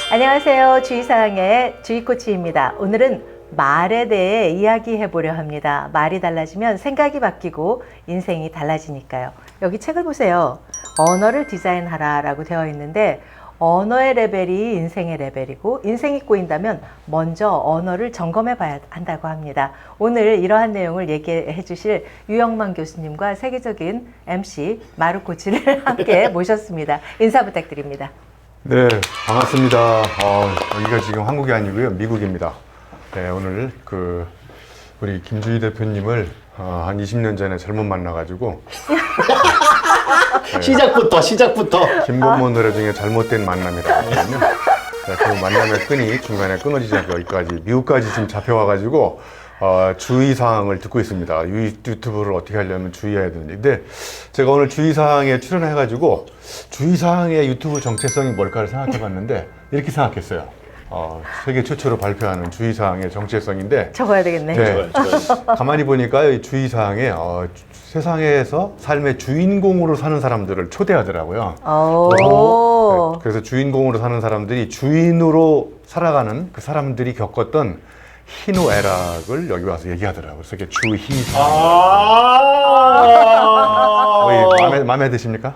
안녕하세요. 주의사항의 주의코치입니다. 오늘은 말에 대해 이야기해 보려 합니다. 말이 달라지면 생각이 바뀌고 인생이 달라지니까요. 여기 책을 보세요. 언어를 디자인하라 라고 되어 있는데 언어의 레벨이 인생의 레벨이고 인생이 꼬인다면 먼저 언어를 점검해 봐야 한다고 합니다. 오늘 이러한 내용을 얘기해 주실 유영만 교수님과 세계적인 MC 마루 코치를 함께 모셨습니다. 인사 부탁드립니다. 네, 반갑습니다. 여기가 지금 한국이 아니고요, 미국입니다. 네, 오늘 우리 김주희 대표님을 한 20년 전에 잘못 만나가지고 네. 시작부터 김건모 노래 중에 잘못된 만남이라거든요. 네, 그 만남의 끈이 중간에 끊어지지 않고 여기까지 미국까지 지금 잡혀와가지고 주의사항을 듣고 있습니다. 유튜브를 어떻게 하려면 주의해야 되는데, 근데 제가 오늘 주의사항에 출연해가지고 주의사항의 유튜브 정체성이 뭘까를 생각해봤는데 이렇게 생각했어요. 세계 최초로 발표하는 주의사항의 정체성인데 적어야 되겠네. 네. 가만히 보니까 이 주의사항에 세상에서 삶의 주인공으로 사는 사람들을 초대하더라고요. 네, 그래서 주인공으로 사는 사람들이 주인으로 살아가는 그 사람들이 겪었던 희노애락을 여기 와서 얘기하더라고요. 그래서 이게 주의사항. 마음에 드십니까?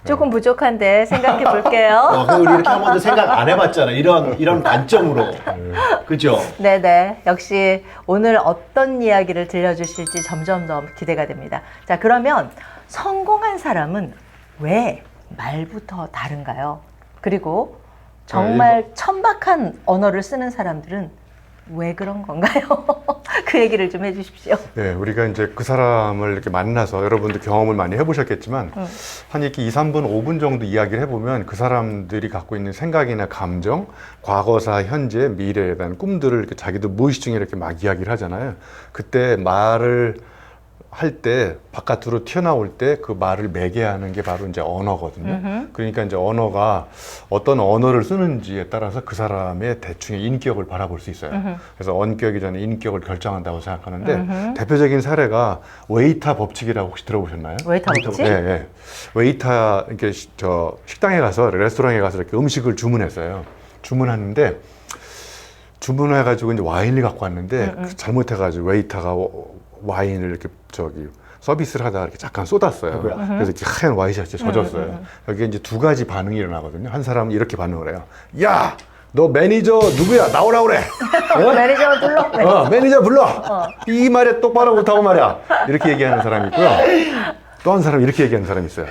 조금 부족한데 생각해 볼게요. 우리 이렇게 한 번도 생각 안 해봤잖아. 이런 관점으로. 그죠? 네네. 역시 오늘 어떤 이야기를 들려주실지 점점 더 기대가 됩니다. 자, 그러면 성공한 사람은 왜 말부터 다른가요? 그리고 정말 천박한 언어를 쓰는 사람들은 왜 그런 건가요? 그 얘기를 좀 해주십시오. 네, 우리가 이제 그 사람을 이렇게 만나서 여러분도 경험을 많이 해보셨겠지만 한 이렇게 2, 3분, 5분 정도 이야기를 해보면 그 사람들이 갖고 있는 생각이나 감정, 과거사, 현재, 미래에 대한 꿈들을 이렇게 자기도 무의식 중에 이렇게 막 이야기를 하잖아요. 그때 말을 할 때 바깥으로 튀어나올 때 그 말을 매개하는 게 바로 이제 언어거든요. 그러니까 이제 언어가 어떤 언어를 쓰는지에 따라서 그 사람의 대충의 인격을 바라볼 수 있어요. 그래서 언격이 전에 인격을 결정한다고 생각하는데 대표적인 사례가 웨이터 법칙이라고 혹시 들어보셨나요? 웨이터 법칙? 네, 네. 웨이터 이렇게 저 식당에 가서 레스토랑에 가서 이렇게 음식을 주문했어요. 주문하는데 주문해가지고 이제 와인을 갖고 왔는데 잘못해가지고 웨이터가 와인을 이렇게 서비스를 하다가 이렇게 잠깐 쏟았어요. 그래서 이렇게 하얀 와인샷이 젖었어요. 여기에 이제 두 가지 반응이 일어나거든요. 한 사람은 이렇게 반응을 해요. 야, 너 매니저 누구야? 나오라 그래. 매니저 불러. 매니저 불러. 이 말에 똑바로 못하고 말이야. 이렇게 얘기하는 사람이 있고요. 또 한 사람 이렇게 얘기하는 사람이 있어요.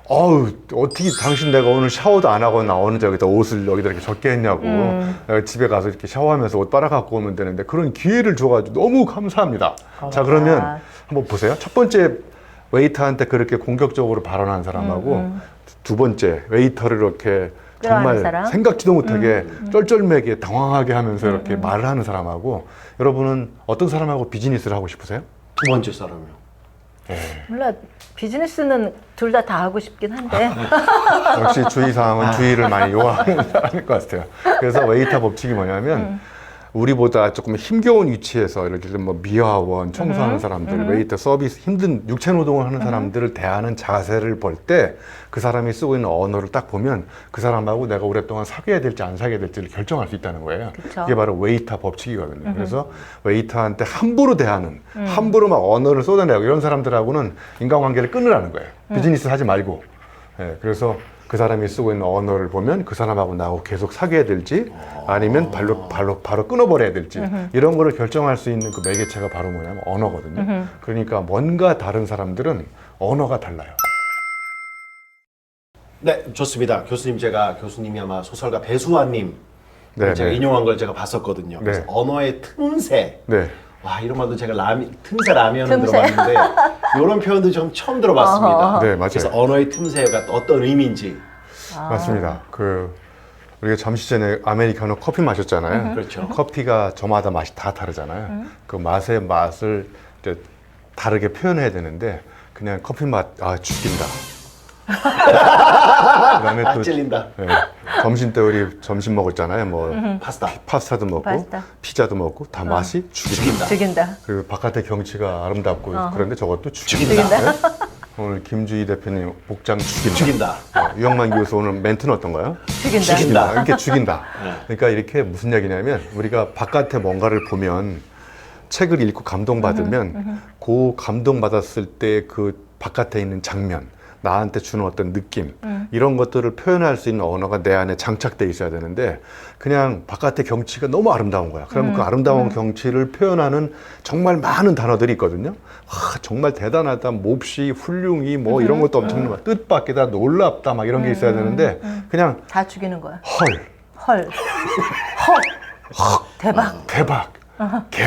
어떻게 당신 내가 오늘 샤워도 안 하고 나오는 저기다 옷을 여기다 이렇게 적게 했냐고. 내가 집에 가서 이렇게 샤워하면서 옷 빨아 갖고 오면 되는데 그런 기회를 줘가지고 너무 감사합니다. 자, 그러면 한번 보세요. 첫 번째 웨이터한테 그렇게 공격적으로 발언한 사람하고 두 번째 웨이터를 이렇게 정말 사람? 생각지도 못하게 쩔쩔매게 당황하게 하면서 이렇게 말을 하는 사람하고 여러분은 어떤 사람하고 비즈니스를 하고 싶으세요? 두 번째 사람이요. 몰라. 비즈니스는 둘 다 하고 싶긴 한데. 역시 주의사항은 주의를 많이 요하는 사람일 것 같아요. 그래서 웨이터 법칙이 뭐냐면 우리보다 조금 힘겨운 위치에서 이렇게 뭐 미화원, 청소하는 사람들, 웨이터 서비스, 힘든 육체 노동을 하는 사람들을 대하는 자세를 볼 때 그 사람이 쓰고 있는 언어를 딱 보면 그 사람하고 내가 오랫동안 사귀어야 될지 안 사귀어야 될지를 결정할 수 있다는 거예요. 그쵸. 이게 바로 웨이터 법칙이거든요. 그래서 웨이터한테 함부로 대하는, 함부로 막 언어를 쏟아내고 이런 사람들하고는 인간관계를 끊으라는 거예요. 비즈니스 하지 말고. 네, 그래서 그 사람이 쓰고 있는 언어를 보면 그 사람하고 나하고 계속 사귀어야 될지 아니면 바로 끊어버려야 될지 이런 거를 결정할 수 있는 그 매개체가 바로 뭐냐면 언어거든요. 그러니까 뭔가 다른 사람들은 언어가 달라요. 네, 좋습니다. 교수님이 아마 소설가 배수환님 네, 제가 네. 인용한 걸 제가 봤었거든요. 그래서 네. 언어의 틈새. 네. 와, 이런 말도 제가 틈새 라면은 들어봤는데 이런 표현도 좀 처음 들어봤습니다. 네, 맞아요. 그래서 언어의 틈새가 어떤 의미인지. 맞습니다. 우리가 잠시 전에 아메리카노 커피 마셨잖아요. 그렇죠. 커피가 저마다 맛이 다 다르잖아요. 그 맛의 맛을 이제 다르게 표현해야 되는데 그냥 커피 맛, 죽인다. 그다음에 또 찔린다. 네, 점심 때 우리 점심 먹었잖아요. 뭐 파스타도 먹고 파스타. 피자도 먹고 다 맛이 죽인다. 죽인다. 그리고 바깥의 경치가 아름답고 그런데 저것도 죽인다. 네? 오늘 김주희 대표님 복장 죽인다. 죽인다. 유영만 교수 오늘 멘트는 어떤가요? 죽인다. 죽인다. 이렇게 죽인다. 네. 그러니까 이렇게 무슨 얘기냐면 우리가 바깥에 뭔가를 보면 책을 읽고 감동받으면 그 감동받았을 때 그 바깥에 있는 장면, 나한테 주는 어떤 느낌 이런 것들을 표현할 수 있는 언어가 내 안에 장착돼 있어야 되는데 그냥 바깥의 경치가 너무 아름다운 거야. 그러면 그 아름다운 경치를 표현하는 정말 많은 단어들이 있거든요. 와, 정말 대단하다, 몹시, 훌륭히 뭐 이런 것도 엄청난 거야. 뜻밖이다, 놀랍다 막 이런 게 있어야 되는데 그냥 다 죽이는 거야. 헐, 헐. 대박. 대박, 개.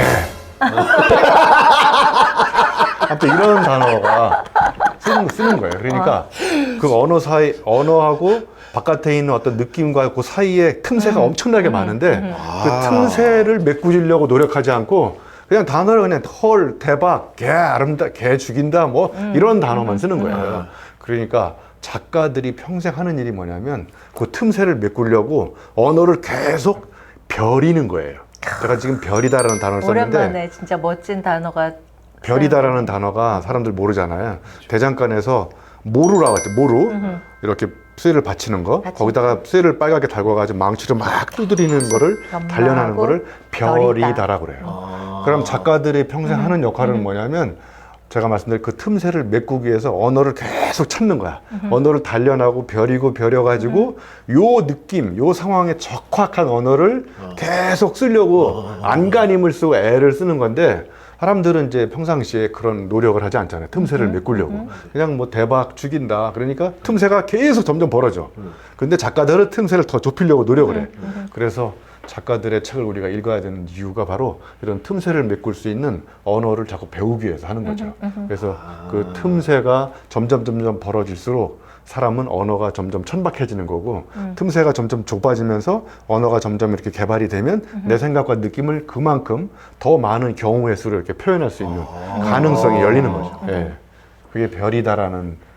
아무튼 이런 단어가 쓰는 거예요. 그러니까 그 언어하고 바깥에 있는 어떤 느낌과 그 사이에 틈새가 엄청나게 많은데 그 틈새를 메꾸려고 노력하지 않고 그냥 단어를 그냥 헐, 대박, 개, 아름다, 개 죽인다 뭐 이런 단어만 쓰는 거예요. 그러니까 작가들이 평생 하는 일이 뭐냐면 그 틈새를 메꾸려고 언어를 계속 벼리는 거예요. 제가 지금 별이다라는 단어를 썼는데 오랜만에 진짜 멋진 단어가 별이다라는 단어가 사람들 모르잖아요. 대장간에서 모루라고 했죠. 모루. 이렇게 쇠를 받치는 거. 거기다가 쇠를 빨갛게 달궈가지고 망치로 막 두드리는 거를 단련하는 거를 별이다라고 그래요. 그럼 작가들이 평생 하는 역할은 뭐냐면 제가 말씀드린 그 틈새를 메꾸기 위해서 언어를 계속 찾는 거야. 언어를 단련하고 벼려가지고 요 느낌, 요 상황에 적확한 언어를 계속 쓰려고 안간힘을 쓰고 애를 쓰는 건데 사람들은 이제 평상시에 그런 노력을 하지 않잖아요. 틈새를 메꾸려고. 그냥 뭐 대박 죽인다. 그러니까 틈새가 계속 점점 벌어져. 근데 작가들은 틈새를 더 좁히려고 노력을 해. 그래서 작가들의 책을 우리가 읽어야 되는 이유가 바로 이런 틈새를 메꿀 수 있는 언어를 자꾸 배우기 위해서 하는 거죠. 그래서 그 틈새가 점점 벌어질수록 사람은 언어가 점점 천박해지는 거고 틈새가 점점 좁아지면서 언어가 점점 이렇게 개발이 되면 내 생각과 느낌을 그만큼 더 많은 경우의 수를 이렇게 표현할 수 있는 가능성이 열리는 거죠. 예. 그게 별이다라는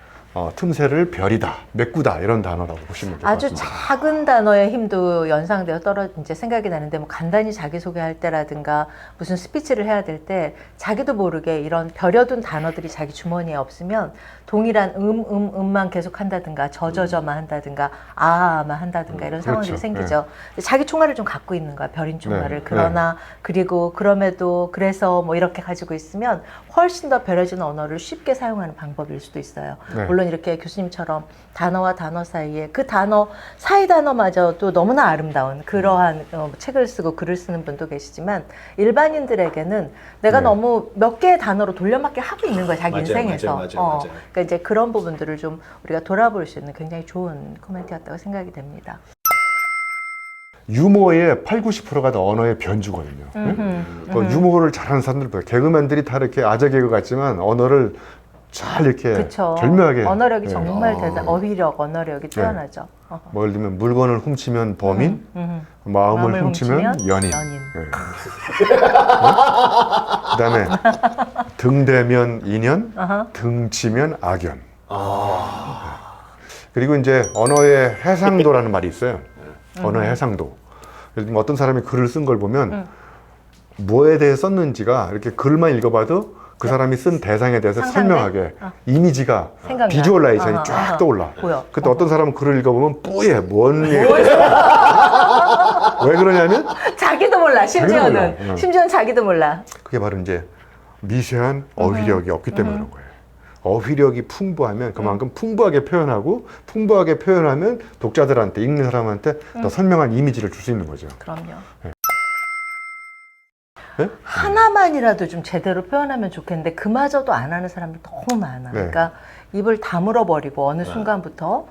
틈새를 별이다, 메꾸다 이런 단어라고 보시면 될 것 아주 같습니다. 작은 단어의 힘도 연상되어 이제 생각이 나는데 뭐 간단히 자기소개할 때라든가 무슨 스피치를 해야 될 때 자기도 모르게 이런 벼려둔 단어들이 자기 주머니에 없으면 동일한 음만 계속 한다든가 저저저만 한다든가 아만 한다든가 이런 상황들이 그렇죠. 생기죠. 자기 총알을 좀 갖고 있는 거야, 벼린 총알을. 네. 그러나 그리고 그럼에도 그래서 뭐 이렇게 가지고 있으면 훨씬 더 벼려진 언어를 쉽게 사용하는 방법일 수도 있어요. 네. 물론 이렇게 교수님처럼 단어와 단어 사이에 그 단어 사이 단어마저도 너무나 아름다운 그러한 책을 쓰고 글을 쓰는 분도 계시지만 일반인들에게는 내가 네. 너무 몇 개의 단어로 돌려막기 하고 있는 거야, 자기 맞아요, 인생에서. 맞아요. 그러니까 이제 그런 부분들을 좀 우리가 돌아볼 수 있는 굉장히 좋은 코멘트였다고 생각이 됩니다. 유머의 8, 90%가 다 언어의 변주거든요. 유머를 잘하는 사람들 봐요. 개그맨들이 다 이렇게 아재 개그 같지만 언어를 잘 이렇게 그쵸. 절묘하게 언어력이 예. 정말 어휘력, 언어력이 뛰어나죠. 뭐 예를 들면 물건을 훔치면 범인, 마음을 훔치면 연인. 예. 그다음에 등 대면 인연, 등 치면 악연. 그리고 이제 언어의 해상도라는 말이 있어요. 언어의 해상도. 예를 들면 어떤 사람이 글을 쓴 걸 보면 뭐에 대해 썼는지가 이렇게 글만 읽어봐도 그 사람이 쓴 대상에 대해서 상상돼? 설명하게 이미지가 생각나. 비주얼라이제이션이 쫙 떠올라. 보여. 그때 어떤 사람은 글을 읽어보면 뿌예 뭔 얘기. 왜 그러냐면 자기도 몰라, 심지어는. 몰라. 심지어는 자기도 몰라. 그게 바로 이제 미세한 어휘력이 없기 때문에 그런 거예요. 어휘력이 풍부하면 그만큼 풍부하게 표현하고 풍부하게 표현하면 독자들한테 읽는 사람한테 더 선명한 이미지를 줄 수 있는 거죠. 그럼요. 네? 하나만이라도 좀 제대로 표현하면 좋겠는데 그마저도 안 하는 사람들 너무 많아. 네. 그러니까 입을 다물어 버리고 어느 순간부터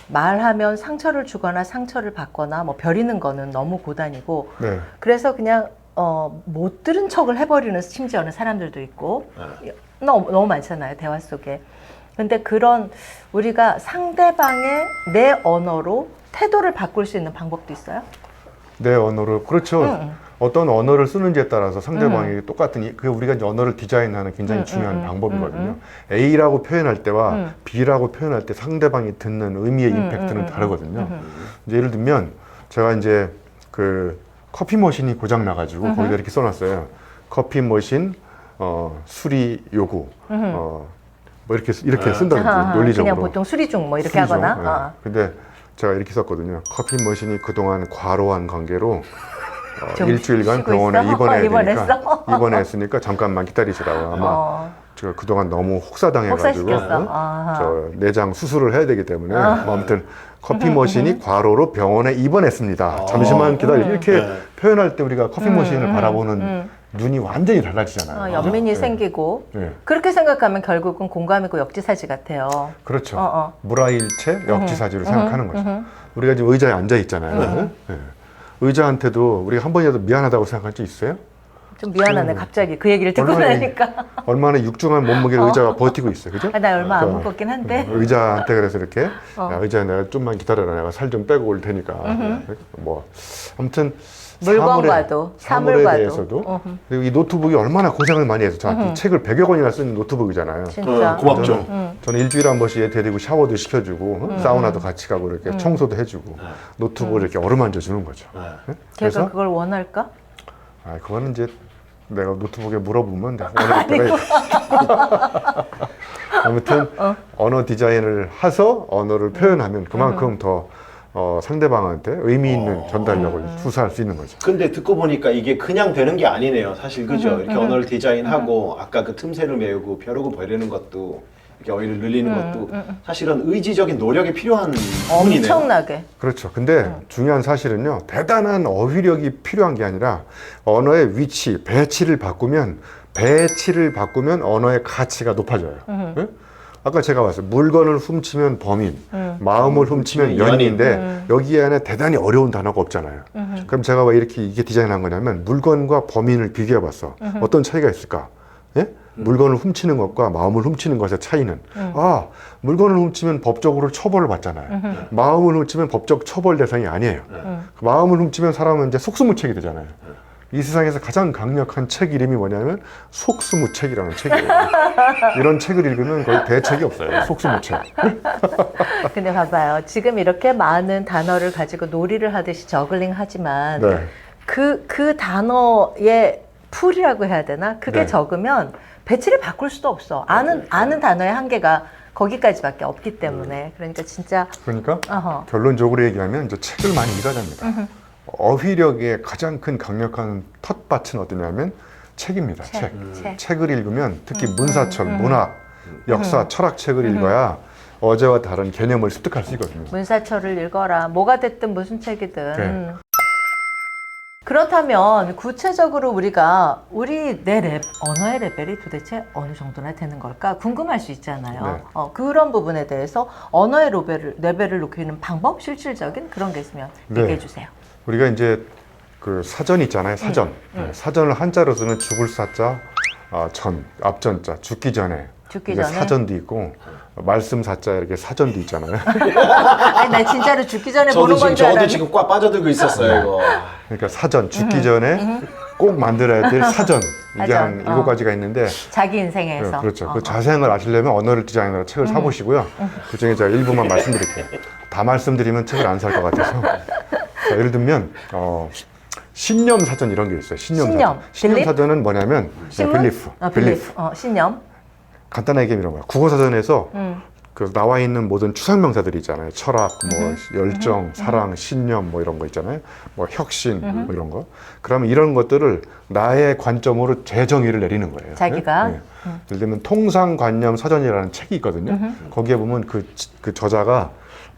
말하면 상처를 주거나 상처를 받거나 뭐 벼리는 거는 너무 고단이고 네. 그래서 그냥 못 들은 척을 해버리는 심지어는 사람들도 있고 너무 많잖아요, 대화 속에. 근데 그런 우리가 상대방의 내 언어로 태도를 바꿀 수 있는 방법도 있어요? 내 언어로 그렇죠. 어떤 언어를 쓰는지에 따라서 상대방이 똑같은 그 우리가 이제 언어를 디자인하는 굉장히 중요한 방법이거든요. A라고 표현할 때와 B라고 표현할 때 상대방이 듣는 의미의 임팩트는 다르거든요. 이제 예를 들면 제가 이제 그 커피 머신이 고장 나가지고 거기다 이렇게 써놨어요. 커피 머신 수리 요구. 뭐 이렇게 쓴다든지 아하, 논리적으로. 그냥 보통 수리중 뭐 이렇게 수리중. 하거나. 예. 어. 근데 제가 이렇게 썼거든요. 커피 머신이 그동안 과로한 관계로 좀 일주일간 쉬고 병원에 있어? 입원해야 입원했어? 되니까 입원했으니까 잠깐만 기다리시라고. 아마 제가 그동안 너무 혹사당해가지고 혹사시켰어? 아하. 저 내장 수술을 해야 되기 때문에 뭐 아무튼 커피 머신이 과로로 병원에 입원했습니다. 잠시만 기다려. 이렇게 네. 표현할 때 우리가 커피 머신을 바라보는 눈이 완전히 달라지잖아요. 연민이 네. 생기고 네. 그렇게 생각하면 결국은 공감이고 역지사지 같아요. 그렇죠. 물화일체 역지사지로 생각하는 거죠. 우리가 지금 의자에 앉아 있잖아요. 네. 의자한테도 우리가 한 번이라도 미안하다고 생각할 수 있어요? 좀 미안하네 갑자기 그 얘기를 듣고 얼마나 나니까. 얼마나 육중한 몸무게를 의자가 버티고 있어요, 그죠? 나 얼마 안 그러니까 무겁긴 한데. 의자한테 그래서 이렇게 야, 의자 내가 좀만 기다려라, 내가 살 좀 빼고 올 테니까. 뭐 아무튼 물건과도 사물에 사물과도. 대해서도 그리고 이 노트북이 얼마나 고생을 많이 해서 저한테 책을 100여 권이나 쓴 노트북이잖아요. 진짜. 고맙죠. 저는 일주일에 한 번씩 얘 데리고 샤워도 시켜주고 사우나도 같이 가고 이렇게 청소도 해주고 노트북을 이렇게 어루만져 주는 거죠. 네? 걔가 그걸 원할까? 그거는 이제 내가 노트북에 물어보면 원할 때가 있고. 아무튼 언어 디자인을 해서 언어를 표현하면 그만큼 더 상대방한테 의미 있는 전달력을 투사할 수 있는 거죠. 근데 듣고 보니까 이게 그냥 되는 게 아니네요. 사실 그죠? 이렇게 언어를 디자인하고 아까 그 틈새를 메우고 벼르고 버리는 것도 이렇게 어휘를 늘리는 것도 사실은 의지적인 노력이 필요한 부분이네요. 엄청나게. 그렇죠. 근데 중요한 사실은요, 대단한 어휘력이 필요한 게 아니라 언어의 위치, 배치를 바꾸면 언어의 가치가 높아져요. 예? 아까 제가 봤어요. 물건을 훔치면 범인, 마음을 훔치면 연인인데 여기 안에 대단히 어려운 단어가 없잖아요. 그럼 제가 왜 이게 디자인한 거냐면 물건과 범인을 비교해 봤어. 어떤 차이가 있을까? 예? 물건을 훔치는 것과 마음을 훔치는 것의 차이는 물건을 훔치면 법적으로 처벌을 받잖아요. 마음을 훔치면 법적 처벌 대상이 아니에요. 마음을 훔치면 사람은 이제 속수무책이 되잖아요. 이 세상에서 가장 강력한 책 이름이 뭐냐면 속수무책이라는 책이에요. 이런 책을 읽으면 거의 대책이 없어요. 속수무책. 근데 봐봐요. 지금 이렇게 많은 단어를 가지고 놀이를 하듯이 저글링 하지만 네. 그 단어의 풀이라고 해야 되나? 그게 네. 적으면 배치를 바꿀 수도 없어. 아는 단어의 한계가 거기까지밖에 없기 때문에. 그러니까 진짜 그러니까 어허. 결론적으로 얘기하면 이제 책을 많이 읽어야 됩니다. 어휘력의 가장 큰 강력한 텃밭은 어디냐면 책입니다. 책. 책을 읽으면 특히 문사철, 문학, 역사, 철학책을 읽어야 어제와 다른 개념을 습득할 수 있거든요. 문사철을 읽어라. 뭐가 됐든 무슨 책이든. 네. 그렇다면 구체적으로 우리가 내 언어의 레벨이 도대체 어느 정도나 되는 걸까 궁금할 수 있잖아요. 네. 그런 부분에 대해서 언어의 레벨을 높이는 방법, 실질적인 그런 게 있으면 네. 얘기해 주세요. 우리가 이제 그 사전 있잖아요. 사전. 네, 사전을 한자로 쓰면 죽을 사자, 앞전자, 죽기 전에. 죽기 이제 전에? 사전도 있고 말씀 사자 이렇게 사전도 있잖아요. 아니, 나 진짜로 죽기 전에 보는 건 줄 저도 알았는데. 지금 꽉 빠져들고 있었어요, 이거. 그러니까 사전, 죽기 전에 꼭 만들어야 될 사전. 이게 한 사전, 7가지가 있는데 자기 인생에서. 네, 그렇죠. 그 자세한 걸 아시려면 언어를 디자인하는 책을 사보시고요. 그 중에 제가 일부만 말씀드릴게요. 다 말씀드리면 책을 안 살 것 같아서. 자, 예를 들면 신념 사전 이런 게 있어요. 신념 사전. 신념 빌립? 사전은 뭐냐면 신문? 빌리프. 빌리프. 신념. 간단하게 이런 거야. 국어 사전에서 그 나와 있는 모든 추상명사들이 있잖아요. 철학, 뭐 열정, 사랑, 신념 뭐 이런 거 있잖아요. 뭐 혁신 뭐 이런 거. 그러면 이런 것들을 나의 관점으로 재정의를 내리는 거예요. 자기가? 네? 예를 들면 통상관념 사전이라는 책이 있거든요. 거기에 보면 그 저자가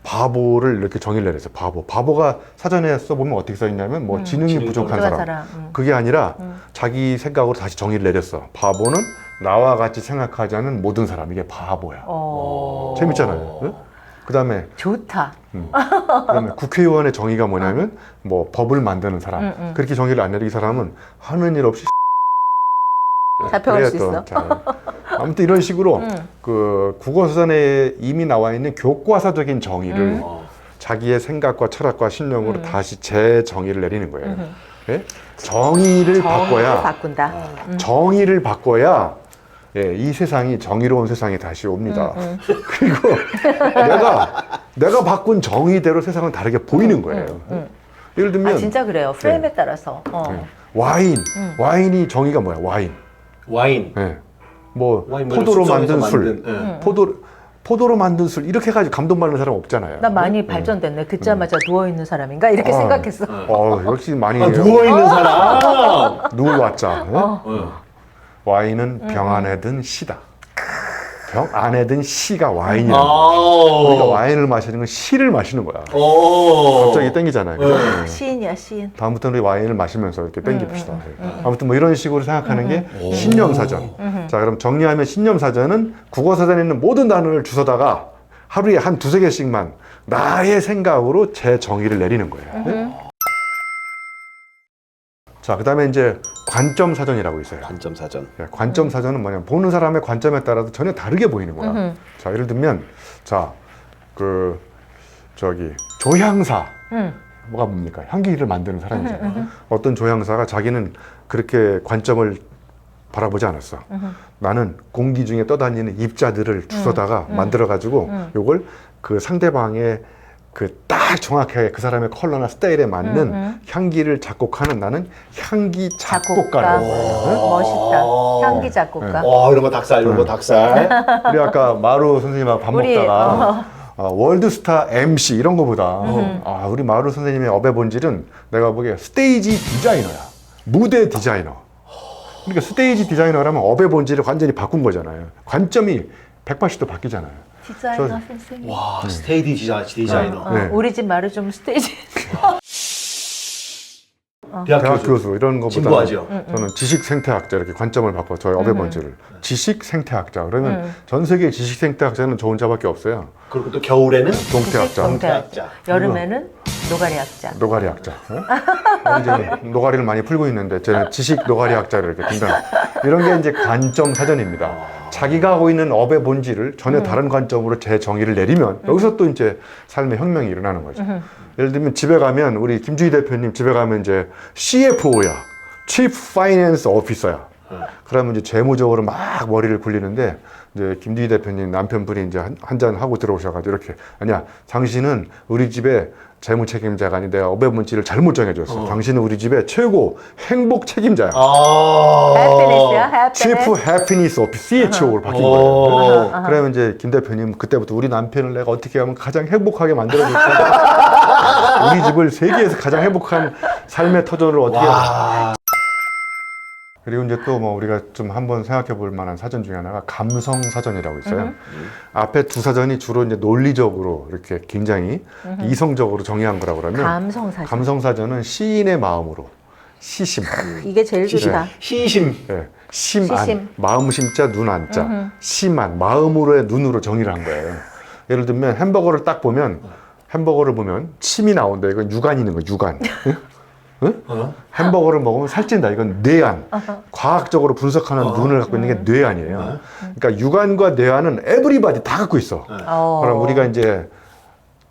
바보를 이렇게 정의를 내렸어요. 바보가 사전에 써보면 어떻게 써있냐면 뭐 지능이 부족한 사람. 그게 아니라 자기 생각으로 다시 정의를 내렸어. 바보는 나와 같이 생각하지 않은 모든 사람. 이게 바보야. 재밌잖아요. 네? 그 다음에 좋다. 그다음에 국회의원의 정의가 뭐냐면 뭐 법을 만드는 사람. 그렇게 정의를 안 내리고 이 사람은 하는 일 없이 잡혀갈 수 그래야 있어. 또 아무튼 이런 식으로 그 국어사전에 이미 나와 있는 교과서적인 정의를 자기의 생각과 철학과 신념으로 다시 재정의를 내리는 거예요. 예? 정의를 바꿔야 바꾼다. 정의를 바꿔야 예, 이 세상이 정의로운 세상이 다시 옵니다. 그리고 내가 바꾼 정의대로 세상은 다르게 보이는 거예요. 예를 들면 진짜 그래요. 프레임에 따라서. 와인이 정의가 뭐야? 와인. 와인. 예. 뭐 와인 포도로 숙성해서 만든 술, 예. 포도로 만든 술 이렇게 해가지고 감동받는 사람 없잖아요. 나 많이 발전됐네. 듣자마자 누워있는 사람인가? 이렇게 생각했어. 역시 많이 누워 있는 사람. 누울 왔자. 어. 와인은 병 안에 든 시다. 병 안에 든 시가 와인이야. 아. 우리가 와인을 마시는 건 시를 마시는 거야. 어. 갑자기 땡기잖아요. 그죠? 아, 시인이야, 시인. 다음부터는 우리 와인을 마시면서 이렇게 땡깁시다. 아무튼 뭐 이런 식으로 생각하는 게 신념사전. 자, 그럼 정리하면 신념사전은 국어사전에 있는 모든 단어를 주워다가 하루에 한 두세 개씩만 나의 생각으로 제 정의를 내리는 거예요. 자, 그 다음에 이제 관점사전이라고 있어요. 관점 사전. 관점 사전은 뭐냐면 보는 사람의 관점에 따라서 전혀 다르게 보이는 거야. 자, 예를 들면 자, 조향사 뭐가 뭡니까? 향기를 만드는 사람이잖아요. 어떤 조향사가 자기는 그렇게 관점을 바라보지 않았어. 나는 공기 중에 떠다니는 입자들을 주워다가 만들어 가지고 요걸 그 상대방의 그 딱 정확하게 그 사람의 컬러나 스타일에 맞는 향기를 작곡하는 나는 향기 작곡가라고 해요. 멋있다. 향기 작곡가. 이런 거 닭살, 이런 거 닭살. 우리 아까 마루 선생님하고 밥 우리, 먹다가 월드스타 MC 이런 거보다 우리 마루 선생님의 업의 본질은 내가 보기에 스테이지 디자이너야. 무대 디자이너. 그러니까 스테이지 디자이너라면 업의 본질을 완전히 바꾼 거잖아요. 관점이 180도 바뀌잖아요. 디자이너 선생님. 와, 스테이지 디자이너. 네. 우리 집 마루 좀 스테이지. 대학 교수 이런 거보다 진부하죠. 저는 지식 생태학자 이렇게 관점을 바꿔 저희 업의 본질을 지식 생태학자 그러면 전 세계 지식 생태학자는 저 혼자밖에 없어요. 그리고 또 겨울에는 동태학자, 동태학자. 여름에는 노가리학자. 노가리학자. 이제 노가리를 많이 풀고 있는데 저는 지식 노가리학자를 이렇게 등단. 이런 게 이제 관점 사전입니다. 자기가 하고 있는 업의 본질을 전혀 다른 관점으로 제 정의를 내리면 여기서 또 이제 삶의 혁명이 일어나는 거죠. 예를 들면 집에 가면 우리 김주희 대표님 집에 가면 이제 CFO야, Chief Finance Officer야. 그러면 이제 재무적으로 막 머리를 굴리는데 이제 김주희 대표님 남편분이 이제 한 잔 하고 들어오셔가지고 이렇게 아니야, 당신은 우리 집에 재무 책임자가 아니 내가 업의 본질을 잘못 정해줬어. 당신은 우리 집의 최고 행복 책임자야. 해피니스야, 해피니스. Chief Happiness Officer CHO로 바뀐 거예요. 그러면 이제 김 대표님 그때부터 우리 남편을 내가 어떻게 하면 가장 행복하게 만들어줄까? 우리 집을 세계에서 가장 행복한 삶의 터전을 어떻게 하면 그리고 이제 또 뭐 우리가 좀 한번 생각해 볼 만한 사전 중에 하나가 감성 사전이라고 있어요. 앞에 두 사전이 주로 이제 논리적으로 이렇게 굉장히 이성적으로 정의한 거라고 그러면 감성사전. 감성 사전은 시인의 마음으로 시심. 이게 제일 좋다. 시심. 네. 심안, 시심. 마음 심자, 눈 안자. 심안, 마음으로의 눈으로 정의를 한 거예요. 예를 들면 햄버거를 딱 보면 햄버거를 보면 침이 나온다. 이건 유관이 있는 거예요. 유관. 응? 햄버거를 먹으면 살찐다. 이건 뇌안. 과학적으로 분석하는 눈을 갖고 있는 게 뇌안이에요. 그러니까 유관과 뇌안은 에브리바디 다 갖고 있어. 그럼 우리가 이제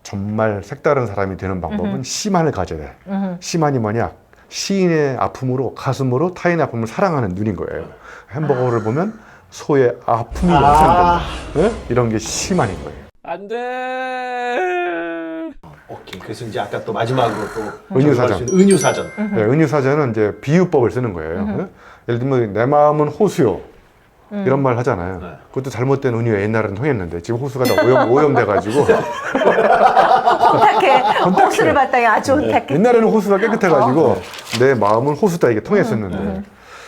정말 색다른 사람이 되는 방법은 심안을 가져야 돼. 심안이 뭐냐? 시인의 아픔으로 가슴으로 타인의 아픔을 사랑하는 눈인 거예요. 햄버거를 보면 소의 아픔이 연상된다. 네? 이런 게 심안인 거예요. 안 돼. 오케이. 그래서 이제 아까 또 마지막으로 또 은유사전. 은유사전. 네, 은유사전은 이제 비유법을 쓰는 거예요. 네? 예를 들면 내 마음은 호수요. 이런 말 하잖아요. 그것도 잘못된 은유에 옛날에는 통했는데 지금 호수가 다 오염돼가지고 혼탁해. 호수를 바탕에 아주 혼탁해. 옛날에는 호수가 깨끗해가지고 내 마음은 호수다 이게 통했었는데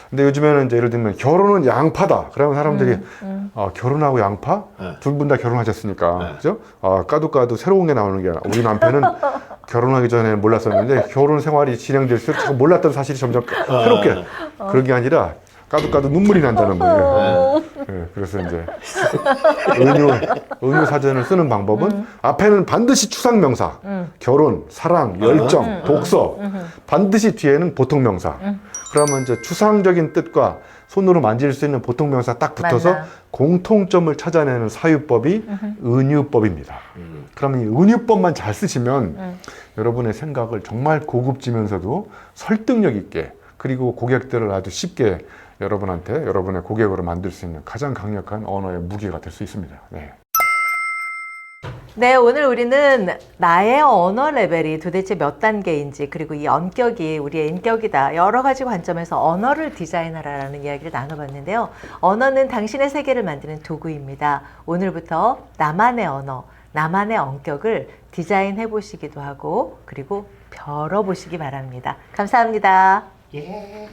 근데 요즘에는 이제 예를 들면 결혼은 양파다. 그러면 사람들이 결혼하고 양파? 두 분 다 결혼하셨으니까 그죠? 까도 새로운 게 나오는 게 아니라 우리 남편은 결혼하기 전에 몰랐었는데 결혼 생활이 진행될수록 자꾸 몰랐던 사실이 점점 새롭게 그런 게 아니라 까도 눈물이 난다는 거예요. 네, 그래서 이제 은유 사전을 쓰는 방법은 앞에는 반드시 추상명사, 결혼, 사랑, 열정, 독서, 반드시 뒤에는 보통명사. 그러면 이제 추상적인 뜻과 손으로 만질 수 있는 보통명사 딱 붙어서 맞나. 공통점을 찾아내는 사유법이 은유법입니다. 그러면 이 은유법만 잘 쓰시면 여러분의 생각을 정말 고급지면서도 설득력 있게 그리고 고객들을 아주 쉽게 여러분한테 여러분의 고객으로 만들 수 있는 가장 강력한 언어의 무기가 될 수 있습니다. 네. 네, 오늘 우리는 나의 언어 레벨이 도대체 몇 단계인지, 그리고 이 언격이 우리의 인격이다, 여러 가지 관점에서 언어를 디자인하라는 이야기를 나눠봤는데요. 언어는 당신의 세계를 만드는 도구입니다. 오늘부터 나만의 언어, 나만의 언격을 디자인해 보시기도 하고, 그리고 벼뤄 보시기 바랍니다. 감사합니다. 예.